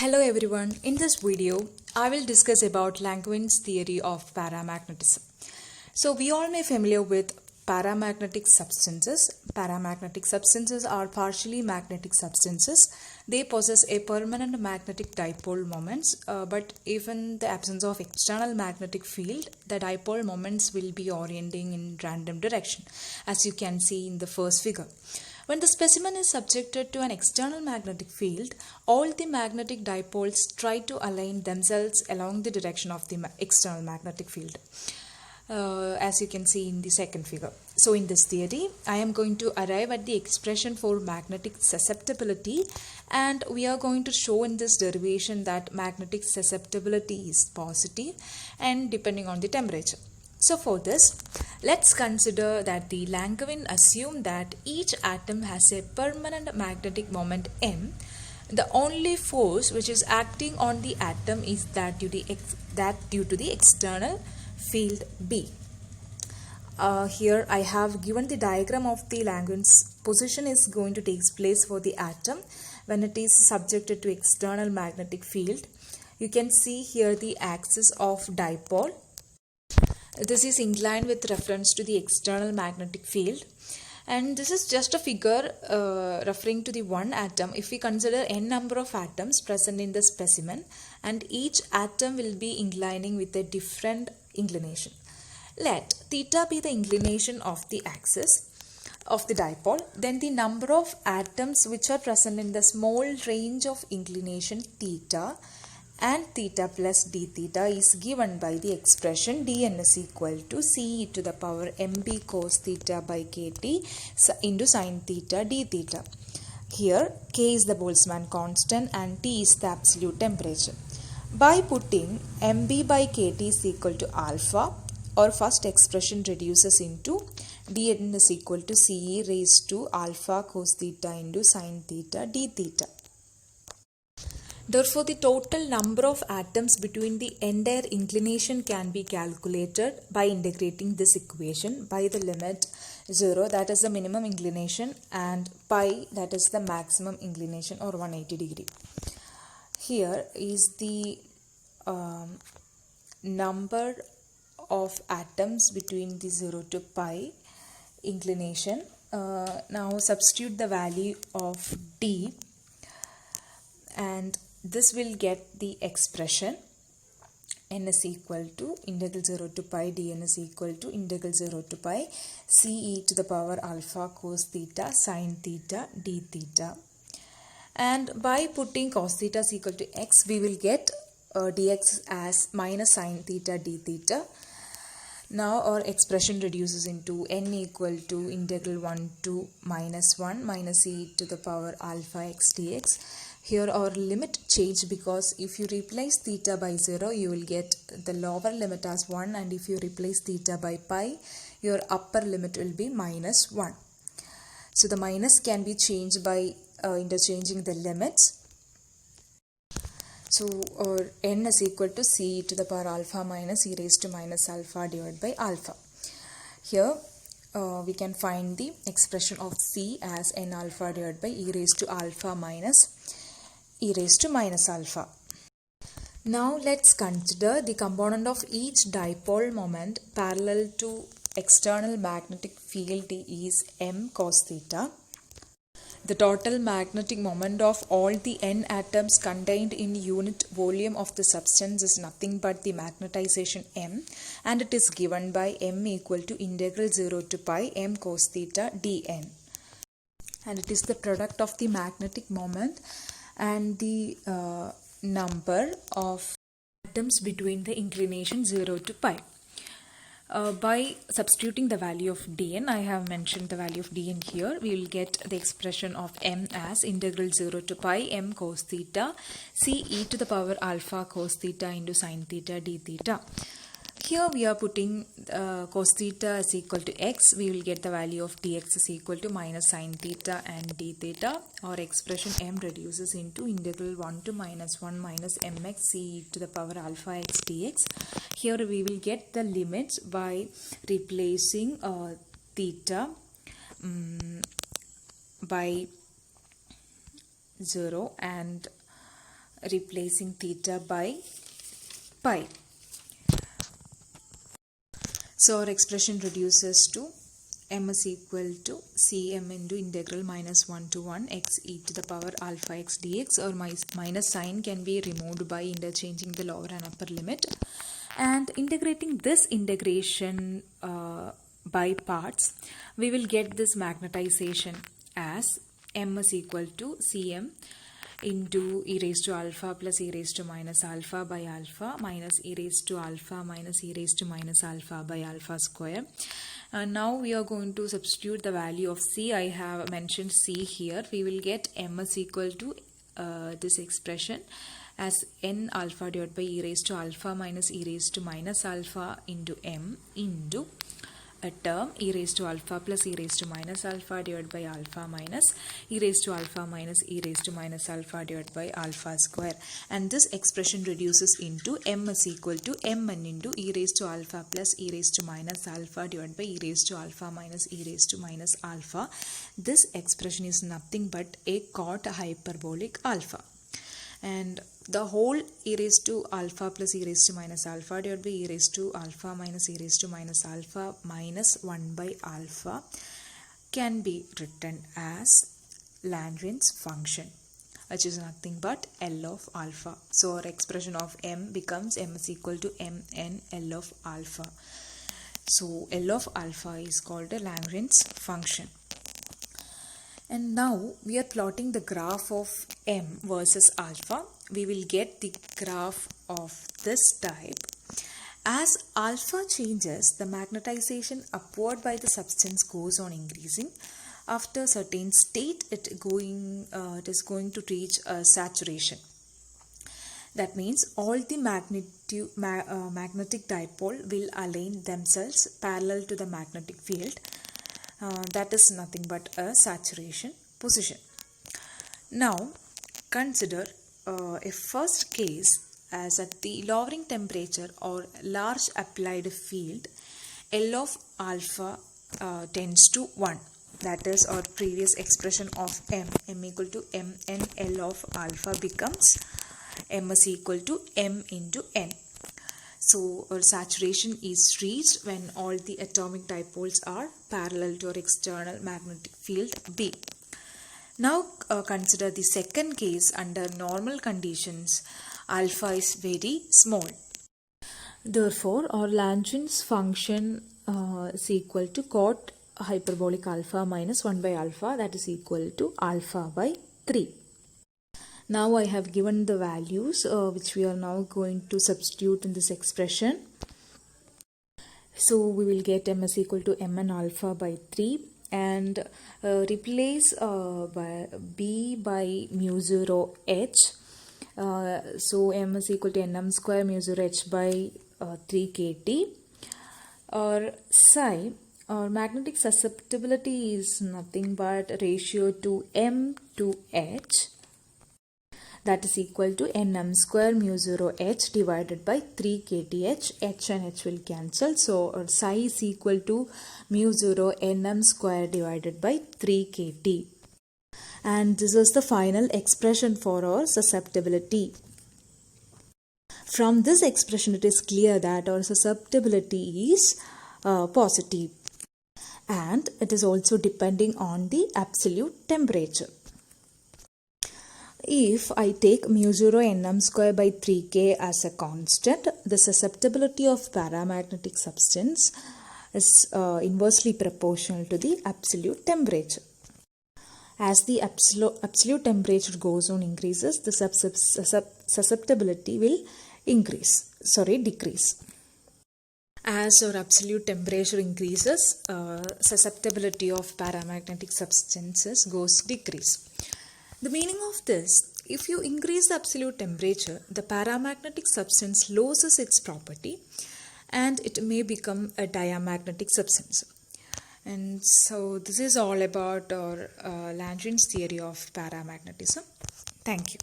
Hello everyone, in this video I will discuss about Langevin's theory of paramagnetism. So we all may familiar with paramagnetic substances. Paramagnetic substances are partially magnetic substances. They possess a permanent magnetic dipole moments, but even the absence of external magnetic field, the dipole moments will be orienting in random direction, as you can see in the first figure. When the specimen is subjected to an external magnetic field, all the magnetic dipoles try to align themselves along the direction of the external magnetic field, as you can see in the second figure. So in this theory, I am going to arrive at the expression for magnetic susceptibility, and we are going to show in this derivation that magnetic susceptibility is positive and depending on the temperature. So for this, let's consider that the Langevin assumed that each atom has a permanent magnetic moment M. The only force which is acting on the atom is that due to the external field B. Here I have given the diagram of the Langevin's position is going to take place for the atom when it is subjected to external magnetic field. You can see here the axis of dipole. This is inclined with reference to the external magnetic field, and this is just a figure referring to the one atom. If we consider n number of atoms present in the specimen, and each atom will be inclining with a different inclination. Let theta be the inclination of the axis of the dipole, then the number of atoms which are present in the small range of inclination theta and theta plus d theta is given by the expression dn is equal to c e to the power mb cos theta by kt into sin theta d theta. Here k is the Boltzmann constant and T is the absolute temperature. By putting mb by kt is equal to alpha, our first expression reduces into dn is equal to ce raised to alpha cos theta into sin theta d theta. Therefore, the total number of atoms between the entire inclination can be calculated by integrating this equation by the limit 0, that is the minimum inclination, and pi, that is the maximum inclination, or 180 degree. Here is the number of atoms between the 0 to pi inclination. Now substitute the value of d, and this will get the expression n is equal to integral 0 to pi dn is equal to integral 0 to pi c e to the power alpha cos theta sin theta d theta. And by putting cos theta is equal to x, we will get dx as minus sin theta d theta. Now our expression reduces into n equal to integral 1 to minus 1 minus e to the power alpha x dx. Here our limit changed because if you replace theta by 0, you will get the lower limit as 1, and if you replace theta by pi, your upper limit will be minus 1. So the minus can be changed by interchanging the limits. So our n is equal to c to the power alpha minus e raised to minus alpha divided by alpha. Here we can find the expression of c as n alpha divided by e raised to alpha minus e raised to minus alpha. Now let's consider the component of each dipole moment parallel to external magnetic field is m cos theta. The total magnetic moment of all the n atoms contained in unit volume of the substance is nothing but the magnetization m, and it is given by m equal to integral 0 to pi m cos theta dn. And it is the product of the magnetic moment and the number of atoms between the inclination 0 to pi. By substituting the value of dn, I have mentioned the value of dn here, we will get the expression of m as integral 0 to pi m cos theta c e to the power alpha cos theta into sin theta d theta. Here we are putting cos theta is equal to x. We will get the value of dx is equal to minus sin theta and d theta. Our expression m reduces into integral 1 to minus 1 minus mx c to the power alpha x dx. Here we will get the limits by replacing theta by 0 and replacing theta by pi. So our expression reduces to m is equal to cm into integral minus 1 to 1 x e to the power alpha x dx, or minus sign can be removed by interchanging the lower and upper limit. And integrating this integration by parts, we will get this magnetization as m is equal to cm into e raised to alpha plus e raised to minus alpha by alpha minus e raised to alpha minus e raised to minus alpha by alpha square. Now we are going to substitute the value of c. I have mentioned c here. We will get m is equal to this expression as n alpha divided by e raised to alpha minus e raised to minus alpha into m into a term e raised to alpha plus e raised to minus alpha divided by alpha minus e raised to alpha minus e raised to minus alpha divided by alpha square. And this expression reduces into m is equal to mn into e raised to alpha plus e raised to minus alpha divided by e raised to alpha minus e raised to minus alpha. This expression is nothing but a cot hyperbolic alpha. And the whole e raised to alpha plus e raised to minus alpha divided by e raised to alpha minus e raised to minus alpha minus 1 by alpha can be written as Lagrange's function, which is nothing but L of alpha. So our expression of m becomes m is equal to mn L of alpha. So L of alpha is called a Lagrange's function. And now we are plotting the graph of m versus alpha. We will get the graph of this type. As alpha changes, the magnetization upward by the substance goes on increasing. After a certain state, it is going to reach saturation. That means all the magnetic dipole will align themselves parallel to the magnetic field. That is nothing but a saturation position. Now consider a first case as at the lowering temperature or large applied field, L of alpha tends to 1. That is our previous expression of m equal to mn L of alpha becomes m is equal to m into n. So our saturation is reached when all the atomic dipoles are parallel to our external magnetic field B. Now consider the second case. Under normal conditions, alpha is very small. Therefore, our Lagrange's function is equal to cot hyperbolic alpha minus 1 by alpha, that is equal to alpha by 3. Now I have given the values which we are now going to substitute in this expression. So we will get m is equal to mn alpha by 3 and replace by b by mu 0 h. So m is equal to nm square mu 0 h by 3 kt. Or psi, or magnetic susceptibility, is nothing but ratio to m to h. That is equal to nm square mu 0 h divided by 3 kth. H and h will cancel. So our psi is equal to mu 0 nm square divided by 3 kt. And this is the final expression for our susceptibility. From this expression, it is clear that our susceptibility is positive. And it is also depending on the absolute temperature. If I take mu 0 nm square by 3k as a constant, the susceptibility of paramagnetic substance is inversely proportional to the absolute temperature. As the absolute temperature goes on increases, the susceptibility will decrease. As our absolute temperature increases, susceptibility of paramagnetic substances goes decrease. The meaning of this, if you increase the absolute temperature, the paramagnetic substance loses its property and it may become a diamagnetic substance. And so this is all about our Lagrange's theory of paramagnetism. Thank you.